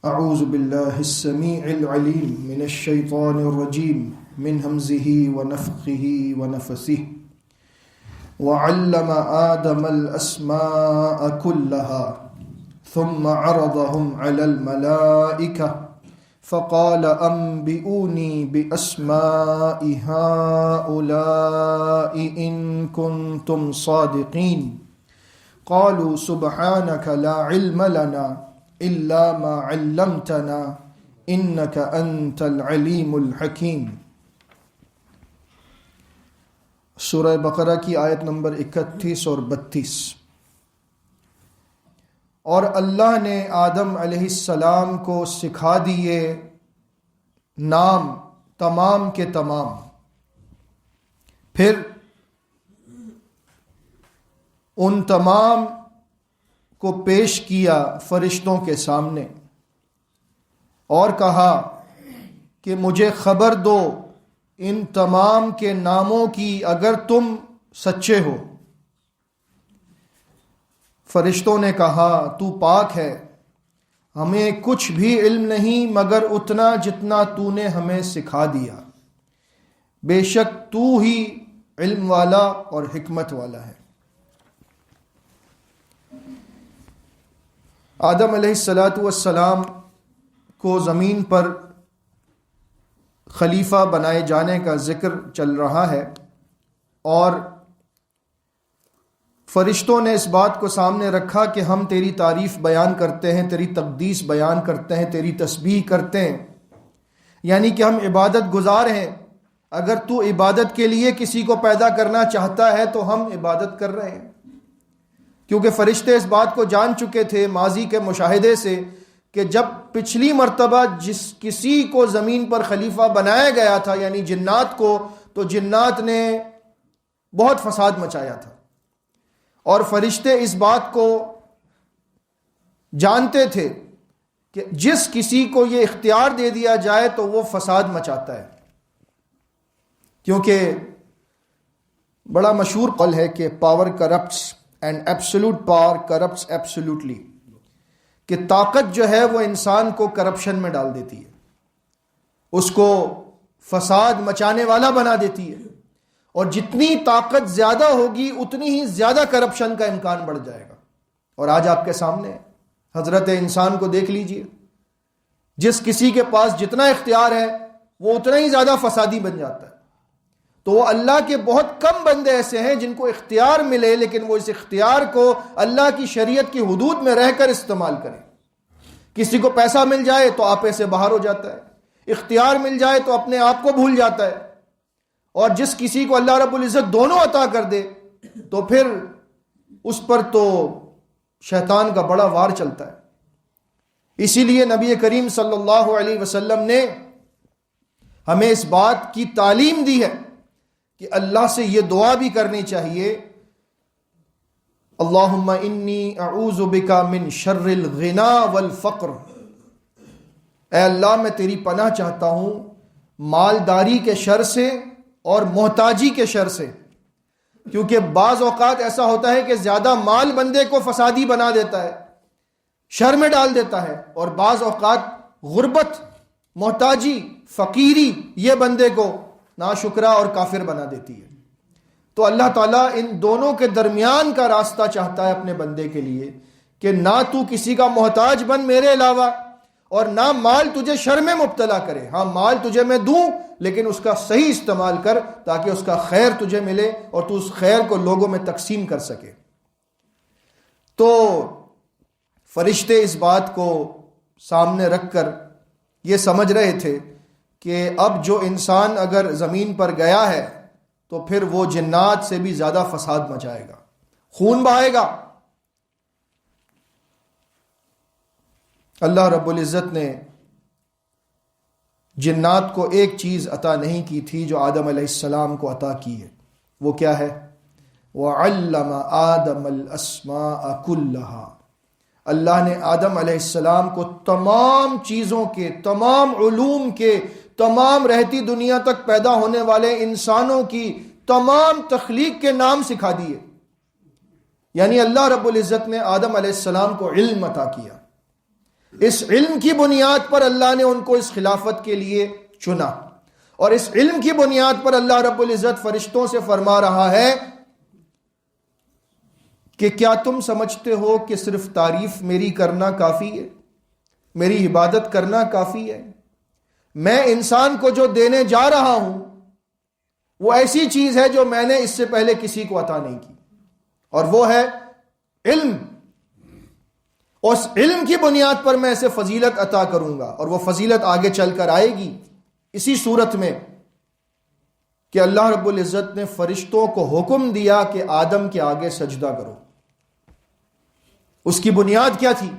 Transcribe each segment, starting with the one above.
اعوذ باللہ السمیع العلیم من الشیطان الرجیم من ہمزہ ونفخہ ونفثہ وعلم آدم الاسماء كلها ثم عرضهم على الملائکہ فقال انبئونی باسماء هؤلاء ان کنتم صادقین قالوا سبحانك لا علم لنا الا ما علمتنا انك انت العلیم الحکیم۔ سورہ بقرہ کی آیت نمبر 31 اور 32۔ اور اللہ نے آدم علیہ السلام کو سکھا دیے نام تمام کے تمام، پھر ان تمام کو پیش کیا فرشتوں کے سامنے اور کہا کہ مجھے خبر دو ان تمام کے ناموں کی اگر تم سچے ہو۔ فرشتوں نے کہا تو پاک ہے، ہمیں کچھ بھی علم نہیں مگر اتنا جتنا تو نے ہمیں سکھا دیا، بے شک تو ہی علم والا اور حکمت والا ہے۔ آدم علیہ السلام کو زمین پر خلیفہ بنائے جانے کا ذکر چل رہا ہے، اور فرشتوں نے اس بات کو سامنے رکھا کہ ہم تیری تعریف بیان کرتے ہیں، تیری تقدیس بیان کرتے ہیں، تیری تسبیح کرتے ہیں، یعنی کہ ہم عبادت گزار ہیں۔ اگر تو عبادت کے لیے کسی کو پیدا کرنا چاہتا ہے تو ہم عبادت کر رہے ہیں، کیونکہ فرشتے اس بات کو جان چکے تھے ماضی کے مشاہدے سے کہ جب پچھلی مرتبہ جس کسی کو زمین پر خلیفہ بنایا گیا تھا یعنی جنات کو، تو جنات نے بہت فساد مچایا تھا، اور فرشتے اس بات کو جانتے تھے کہ جس کسی کو یہ اختیار دے دیا جائے تو وہ فساد مچاتا ہے، کیونکہ بڑا مشہور قول ہے کہ power corrupts and absolute power corrupts absolutely, کہ طاقت جو ہے وہ انسان کو کرپشن میں ڈال دیتی ہے، اس کو فساد مچانے والا بنا دیتی ہے، اور جتنی طاقت زیادہ ہوگی اتنی ہی زیادہ کرپشن کا امکان بڑھ جائے گا۔ اور آج آپ کے سامنے حضرت انسان کو دیکھ لیجئے، جس کسی کے پاس جتنا اختیار ہے وہ اتنا ہی زیادہ فسادی بن جاتا ہے۔ تو وہ اللہ کے بہت کم بندے ایسے ہیں جن کو اختیار ملے لیکن وہ اس اختیار کو اللہ کی شریعت کی حدود میں رہ کر استعمال کریں۔ کسی کو پیسہ مل جائے تو آپے سے باہر ہو جاتا ہے، اختیار مل جائے تو اپنے آپ کو بھول جاتا ہے، اور جس کسی کو اللہ رب العزت دونوں عطا کر دے تو پھر اس پر تو شیطان کا بڑا وار چلتا ہے۔ اسی لیے نبی کریم صلی اللہ علیہ وسلم نے ہمیں اس بات کی تعلیم دی ہے کہ اللہ سے یہ دعا بھی کرنی چاہیے، اللہم انی اعوذ بک من شر الغنا والفقر، اے اللہ میں تیری پناہ چاہتا ہوں مالداری کے شر سے اور محتاجی کے شر سے، کیونکہ بعض اوقات ایسا ہوتا ہے کہ زیادہ مال بندے کو فسادی بنا دیتا ہے، شر میں ڈال دیتا ہے، اور بعض اوقات غربت، محتاجی، فقیری یہ بندے کو ناشکرا اور کافر بنا دیتی ہے۔ تو اللہ تعالیٰ ان دونوں کے درمیان کا راستہ چاہتا ہے اپنے بندے کے لیے کہ نہ تو کسی کا محتاج بن میرے علاوہ، اور نہ مال تجھے شر میں مبتلا کرے۔ ہاں مال تجھے میں دوں لیکن اس کا صحیح استعمال کر تاکہ اس کا خیر تجھے ملے اور تو اس خیر کو لوگوں میں تقسیم کر سکے۔ تو فرشتے اس بات کو سامنے رکھ کر یہ سمجھ رہے تھے کہ اب جو انسان اگر زمین پر گیا ہے تو پھر وہ جنات سے بھی زیادہ فساد مچائے گا، خون بہائے گا۔ اللہ رب العزت نے جنات کو ایک چیز عطا نہیں کی تھی جو آدم علیہ السلام کو عطا کی ہے، وہ کیا ہے؟ وَعَلَّمَ آدَمَ الْأَسْمَاءَ كُلَّهَا، اللہ نے آدم علیہ السلام کو تمام چیزوں کے، تمام علوم کے، تمام رہتی دنیا تک پیدا ہونے والے انسانوں کی تمام تخلیق کے نام سکھا دیے۔ یعنی اللہ رب العزت نے آدم علیہ السلام کو علم عطا کیا۔ اس علم کی بنیاد پر اللہ نے ان کو اس خلافت کے لیے چنا، اور اس علم کی بنیاد پر اللہ رب العزت فرشتوں سے فرما رہا ہے کہ کیا تم سمجھتے ہو کہ صرف تعریف میری کرنا کافی ہے، میری عبادت کرنا کافی ہے؟ میں انسان کو جو دینے جا رہا ہوں وہ ایسی چیز ہے جو میں نے اس سے پہلے کسی کو عطا نہیں کی، اور وہ ہے علم۔ اس علم کی بنیاد پر میں اسے فضیلت عطا کروں گا، اور وہ فضیلت آگے چل کر آئے گی اسی صورت میں کہ اللہ رب العزت نے فرشتوں کو حکم دیا کہ آدم کے آگے سجدہ کرو۔ اس کی بنیاد کیا تھی؟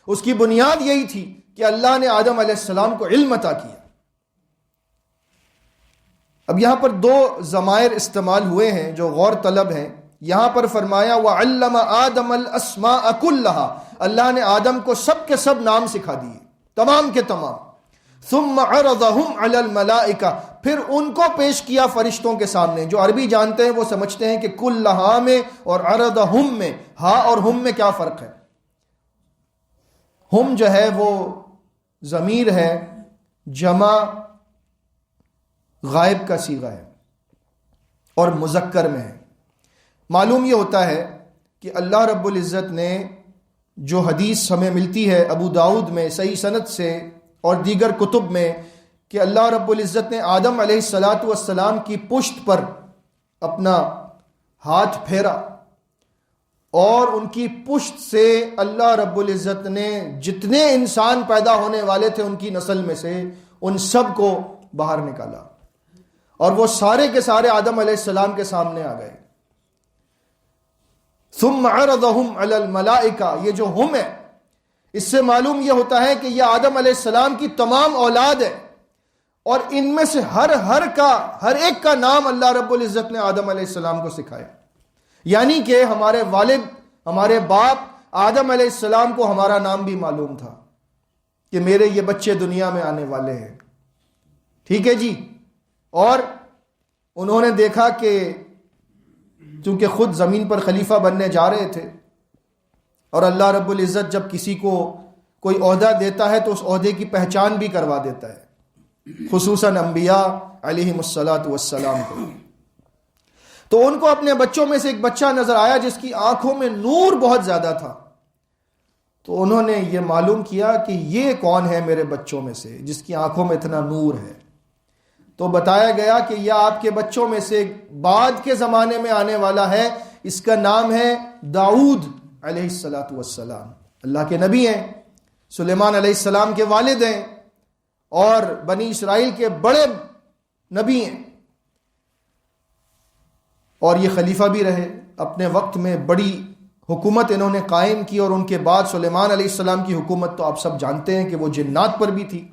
اس کی بنیاد یہی تھی کہ اللہ نے آدم علیہ السلام کو علم عطا کیا۔ اب یہاں پر دو ضمائر استعمال ہوئے ہیں جو غور طلب ہیں۔ یہاں پر فرمایا وَعَلَّمَ آدَمَ الْأَسْمَاءَ كُلَّهَا، اللہ نے آدم کو سب کے سب نام سکھا دیے، تمام کے تمام۔ ثُمَّ عَرَضَهُمْ عَلَى الْمَلَائِكَةِ، پھر ان کو پیش کیا فرشتوں کے سامنے۔ جو عربی جانتے ہیں وہ سمجھتے ہیں کہ کلہا میں اور عرضہم میں، ہا اور ہم میں کیا فرق ہے؟ ہم جو ہے وہ ضمیر ہے، جمع غائب کا صیغہ ہے اور مذکر میں ہے۔ معلوم یہ ہوتا ہے کہ اللہ رب العزت نے جو حدیث ہمیں ملتی ہے ابو داؤد میں صحیح سند سے اور دیگر کتب میں، کہ اللہ رب العزت نے آدم علیہ السلام کی پشت پر اپنا ہاتھ پھیرا، اور ان کی پشت سے اللہ رب العزت نے جتنے انسان پیدا ہونے والے تھے ان کی نسل میں سے ان سب کو باہر نکالا، اور وہ سارے کے سارے آدم علیہ السلام کے سامنے آ گئے۔ ثم عرضهم على الملائکہ، یہ جو ہم ہے اس سے معلوم یہ ہوتا ہے کہ یہ آدم علیہ السلام کی تمام اولاد ہے، اور ان میں سے ہر ایک کا نام اللہ رب العزت نے آدم علیہ السلام کو سکھایا۔ یعنی کہ ہمارے والد، ہمارے باپ آدم علیہ السلام کو ہمارا نام بھی معلوم تھا کہ میرے یہ بچے دنیا میں آنے والے ہیں، ٹھیک ہے جی۔ اور انہوں نے دیکھا کہ چونکہ خود زمین پر خلیفہ بننے جا رہے تھے، اور اللہ رب العزت جب کسی کو کوئی عہدہ دیتا ہے تو اس عہدے کی پہچان بھی کروا دیتا ہے، خصوصاً انبیاء علیہم السلام کو۔ تو ان کو اپنے بچوں میں سے ایک بچہ نظر آیا جس کی آنکھوں میں نور بہت زیادہ تھا، تو انہوں نے یہ معلوم کیا کہ یہ کون ہے میرے بچوں میں سے جس کی آنکھوں میں اتنا نور ہے۔ تو بتایا گیا کہ یہ آپ کے بچوں میں سے بعد کے زمانے میں آنے والا ہے، اس کا نام ہے داؤد علیہ السلام، اللہ کے نبی ہیں، سلیمان علیہ السلام کے والد ہیں، اور بنی اسرائیل کے بڑے نبی ہیں، اور یہ خلیفہ بھی رہے اپنے وقت میں، بڑی حکومت انہوں نے قائم کی، اور ان کے بعد سلیمان علیہ السلام کی حکومت تو آپ سب جانتے ہیں کہ وہ جنات پر بھی تھی۔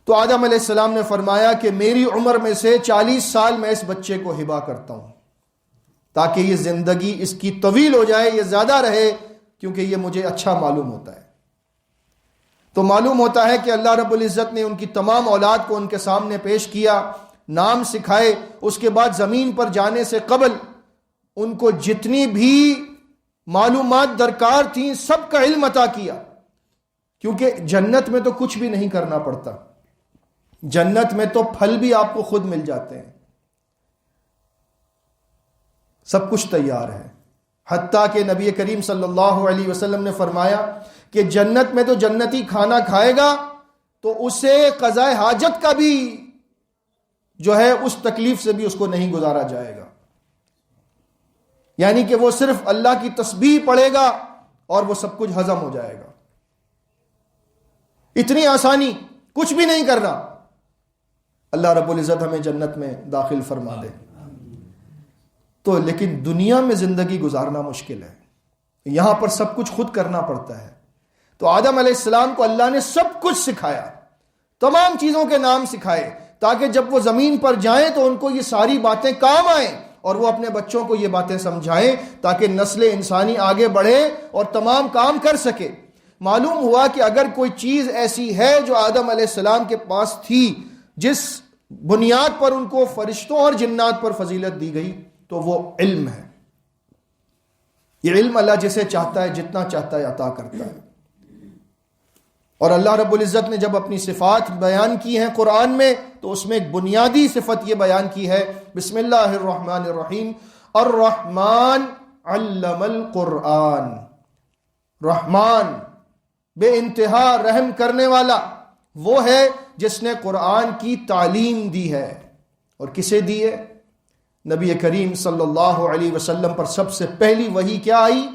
تو آدم علیہ السلام نے فرمایا کہ میری عمر میں سے 40 سال میں اس بچے کو ہبہ کرتا ہوں تاکہ یہ زندگی اس کی طویل ہو جائے، یہ زیادہ رہے، کیونکہ یہ مجھے اچھا معلوم ہوتا ہے۔ تو معلوم ہوتا ہے کہ اللہ رب العزت نے ان کی تمام اولاد کو ان کے سامنے پیش کیا، نام سکھائے، اس کے بعد زمین پر جانے سے قبل ان کو جتنی بھی معلومات درکار تھیں سب کا علم عطا کیا، کیونکہ جنت میں تو کچھ بھی نہیں کرنا پڑتا، جنت میں تو پھل بھی آپ کو خود مل جاتے ہیں، سب کچھ تیار ہے۔ حتیٰ کہ نبی کریم صلی اللہ علیہ وسلم نے فرمایا کہ جنت میں تو جنتی کھانا کھائے گا تو اسے قضاء حاجت کا بھی جو ہے اس تکلیف سے بھی اس کو نہیں گزارا جائے گا، یعنی کہ وہ صرف اللہ کی تسبیح پڑھے گا اور وہ سب کچھ ہضم ہو جائے گا۔ اتنی آسانی، کچھ بھی نہیں کرنا۔ اللہ رب العزت ہمیں جنت میں داخل فرما دے۔ تو لیکن دنیا میں زندگی گزارنا مشکل ہے، یہاں پر سب کچھ خود کرنا پڑتا ہے۔ تو آدم علیہ السلام کو اللہ نے سب کچھ سکھایا، تمام چیزوں کے نام سکھائے، تاکہ جب وہ زمین پر جائیں تو ان کو یہ ساری باتیں کام آئیں، اور وہ اپنے بچوں کو یہ باتیں سمجھائیں تاکہ نسل انسانی آگے بڑھے اور تمام کام کر سکے۔ معلوم ہوا کہ اگر کوئی چیز ایسی ہے جو آدم علیہ السلام کے پاس تھی، جس بنیاد پر ان کو فرشتوں اور جنات پر فضیلت دی گئی، تو وہ علم ہے۔ یہ علم اللہ جسے چاہتا ہے جتنا چاہتا ہے عطا کرتا ہے۔ اور اللہ رب العزت نے جب اپنی صفات بیان کی ہیں قرآن میں تو اس میں ایک بنیادی صفت یہ بیان کی ہے، بسم اللہ الرحمن الرحیم، الرحمن علم القرآن۔ رحمان بے انتہا رحم کرنے والا وہ ہے جس نے قرآن کی تعلیم دی ہے۔ اور کسے دی ہے؟ نبی کریم صلی اللہ علیہ وسلم پر سب سے پہلی وحی کیا آئی؟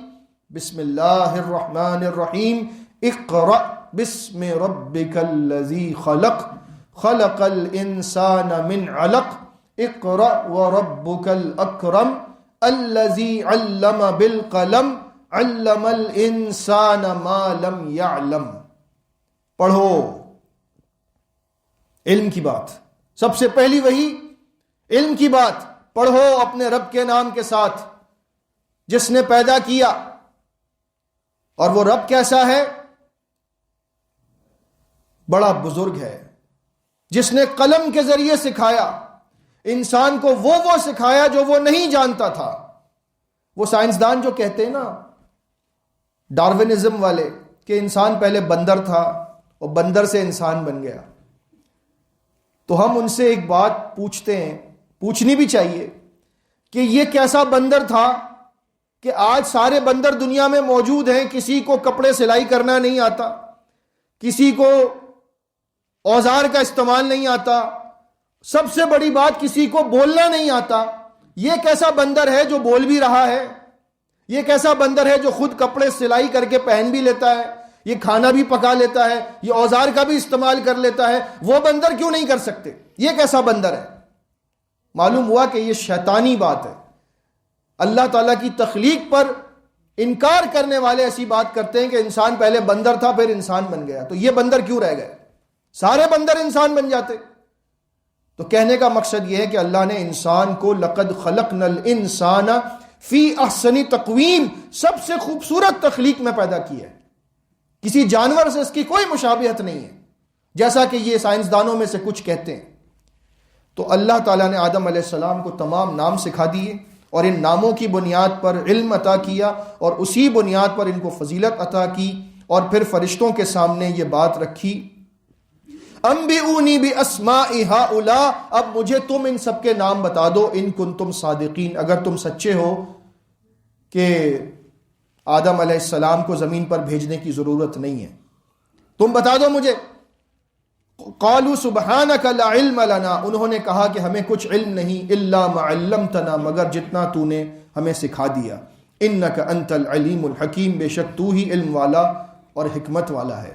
بسم اللہ الرحمن الرحیم، اقرأ بسم ربک الذی خلق، خلق الانسان من علق، اقرأ وربک الاکرم، الذی علم بالقلم، علم الانسان ما لم یعلم۔ پڑھو، علم کی بات، سب سے پہلی وحی علم کی بات، پڑھو اپنے رب کے نام کے ساتھ جس نے پیدا کیا۔ اور وہ رب کیسا ہے؟ بڑا بزرگ ہے، جس نے قلم کے ذریعے سکھایا انسان کو، وہ سکھایا جو وہ نہیں جانتا تھا۔ وہ سائنسدان جو کہتے ہیں نا، ڈاروینزم والے، کہ انسان پہلے بندر تھا اور بندر سے انسان بن گیا، تو ہم ان سے ایک بات پوچھتے ہیں، پوچھنی بھی چاہیے، کہ یہ کیسا بندر تھا کہ آج سارے بندر دنیا میں موجود ہیں، کسی کو کپڑے سلائی کرنا نہیں آتا، کسی کو اوزار کا استعمال نہیں آتا، سب سے بڑی بات کسی کو بولنا نہیں آتا۔ یہ کیسا بندر ہے جو بول بھی رہا ہے؟ یہ کیسا بندر ہے جو خود کپڑے سلائی کر کے پہن بھی لیتا ہے، یہ کھانا بھی پکا لیتا ہے، یہ اوزار کا بھی استعمال کر لیتا ہے؟ وہ بندر کیوں نہیں کر سکتے؟ یہ کیسا بندر ہے؟ معلوم ہوا کہ یہ شیطانی بات ہے۔ اللہ تعالیٰ کی تخلیق پر انکار کرنے والے ایسی بات کرتے ہیں کہ انسان پہلے بندر تھا پھر انسان بن گیا، تو یہ بندر کیوں رہ گئے؟ سارے بندر انسان بن جاتے۔ تو کہنے کا مقصد یہ ہے کہ اللہ نے انسان کو لقد خلقنا الانسان فی احسن تقویم، سب سے خوبصورت تخلیق میں پیدا کیا ہے، کسی جانور سے اس کی کوئی مشابہت نہیں ہے، جیسا کہ یہ سائنسدانوں میں سے کچھ کہتے ہیں۔ تو اللہ تعالیٰ نے آدم علیہ السلام کو تمام نام سکھا دیے اور ان ناموں کی بنیاد پر علم عطا کیا، اور اسی بنیاد پر ان کو فضیلت عطا کی، اور پھر فرشتوں کے سامنے یہ بات رکھی، انبئونی باسماء ہؤلاء، اب مجھے تم ان سب کے نام بتا دو، ان کنتم صادقین، اگر تم سچے ہو کہ آدم علیہ السلام کو زمین پر بھیجنے کی ضرورت نہیں ہے، تم بتا دو مجھے۔ قالوا سبحانک لا علم لنا، انہوں نے کہا کہ ہمیں کچھ علم نہیں، الا ما علمتنا، مگر جتنا تو نے ہمیں سکھا دیا، انک انت العلیم الحکیم، بے شک تو ہی علم والا اور حکمت والا ہے۔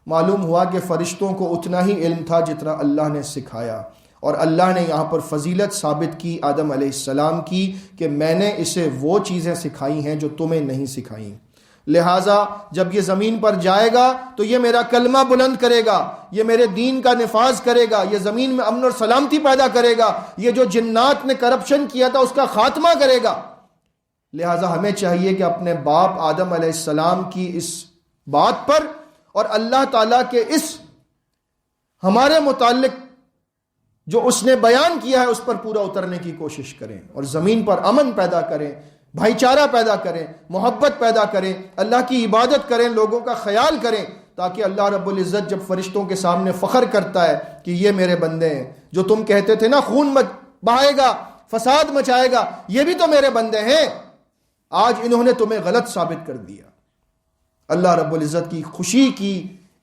معلوم ہوا کہ فرشتوں کو اتنا ہی علم تھا جتنا اللہ نے سکھایا، اور اللہ نے یہاں پر فضیلت ثابت کی آدم علیہ السلام کی کہ میں نے اسے وہ چیزیں سکھائی ہیں جو تمہیں نہیں سکھائیں، لہٰذا جب یہ زمین پر جائے گا تو یہ میرا کلمہ بلند کرے گا، یہ میرے دین کا نفاذ کرے گا، یہ زمین میں امن اور سلامتی پیدا کرے گا، یہ جو جنات نے کرپشن کیا تھا اس کا خاتمہ کرے گا۔ لہٰذا ہمیں چاہیے کہ اپنے باپ آدم علیہ السلام کی اس بات پر اور اللہ تعالیٰ کے اس ہمارے متعلق جو اس نے بیان کیا ہے اس پر پورا اترنے کی کوشش کریں، اور زمین پر امن پیدا کریں، بھائی چارہ پیدا کریں، محبت پیدا کریں، اللہ کی عبادت کریں، لوگوں کا خیال کریں، تاکہ اللہ رب العزت جب فرشتوں کے سامنے فخر کرتا ہے کہ یہ میرے بندے ہیں، جو تم کہتے تھے نا خون بہائے گا، فساد مچائے گا، یہ بھی تو میرے بندے ہیں، آج انہوں نے تمہیں غلط ثابت کر دیا۔ اللہ رب العزت کی خوشی کی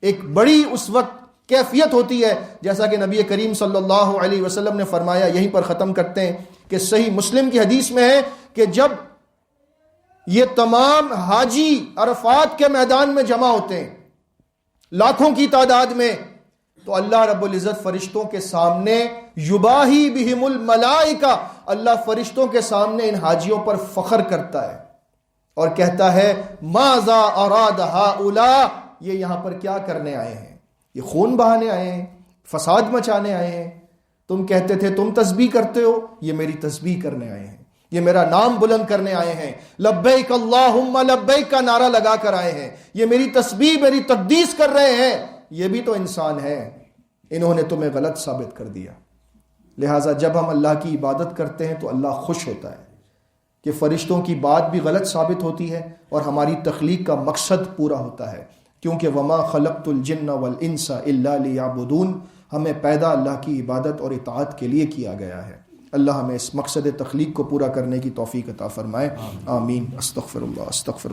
ایک بڑی اس وقت کیفیت ہوتی ہے، جیسا کہ نبی کریم صلی اللہ علیہ وسلم نے فرمایا، یہیں پر ختم کرتے ہیں، کہ صحیح مسلم کی حدیث میں ہے کہ جب یہ تمام حاجی عرفات کے میدان میں جمع ہوتے ہیں لاکھوں کی تعداد میں، تو اللہ رب العزت فرشتوں کے سامنے یباہی بہم الملائکہ، اللہ فرشتوں کے سامنے ان حاجیوں پر فخر کرتا ہے اور کہتا ہے ماذا اراد ہؤلاء، یہ یہاں پر کیا کرنے آئے ہیں؟ یہ خون بہانے آئے ہیں، فساد مچانے آئے ہیں۔ تم کہتے تھے تم تسبیح کرتے ہو، یہ میری تسبیح کرنے آئے ہیں، یہ میرا نام بلند کرنے آئے ہیں، لبیک اللہم لبیک کا نعرہ لگا کر آئے ہیں، یہ میری تسبیح میری تقدیس کر رہے ہیں، یہ بھی تو انسان ہے، انہوں نے تمہیں غلط ثابت کر دیا۔ لہٰذا جب ہم اللہ کی عبادت کرتے ہیں تو اللہ خوش ہوتا ہے کہ فرشتوں کی بات بھی غلط ثابت ہوتی ہے اور ہماری تخلیق کا مقصد پورا ہوتا ہے۔ کیونکہ وما خلقت الجن والانس الا لیعبدون، ہمیں پیدا اللہ کی عبادت اور اطاعت کے لیے کیا گیا ہے۔ اللہ ہمیں اس مقصد تخلیق کو پورا کرنے کی توفیق عطا فرمائے، آمین۔ استغفر اللہ، استغفر